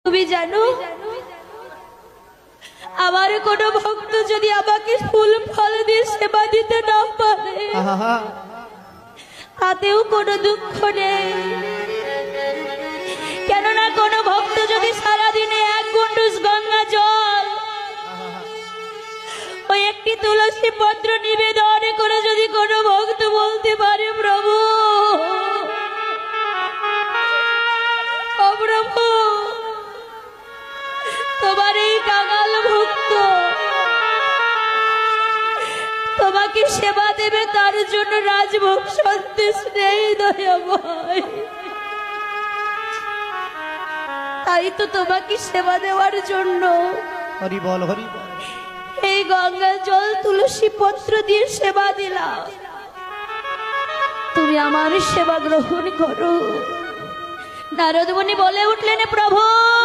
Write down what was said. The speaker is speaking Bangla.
তুমি জানো আমার কোন ভক্ত যদি আমাকে ফুল ফল দিয়ে সেবা দিতে না পারে তাতেও কোনো দুঃখ নেই। কেননা কোন ভক্ত যদি সারাদিনে এক গন্ডুস গঙ্গা জল ওই একটি তুলসী পত্র নিবেদন করে যদি কোনো ভক্ত বলতে পারে প্রভু ও প্রভু তোমার এই কাঙাল ভক্ত তোমাকে সেবা দেবে, তার জন্য রাজভোগ সন্দেশ নেই দয়াময়। তাই তো তোমাকে সেবা দেওয়ার জন্য হরি বল হরি বল এই গঙ্গা জল তুলসী পত্র দিয়ে সেবা দিলাম। তুমি আমার সেবা গ্রহণ করো। নারদ মুনি বলে উঠলেন, প্রভু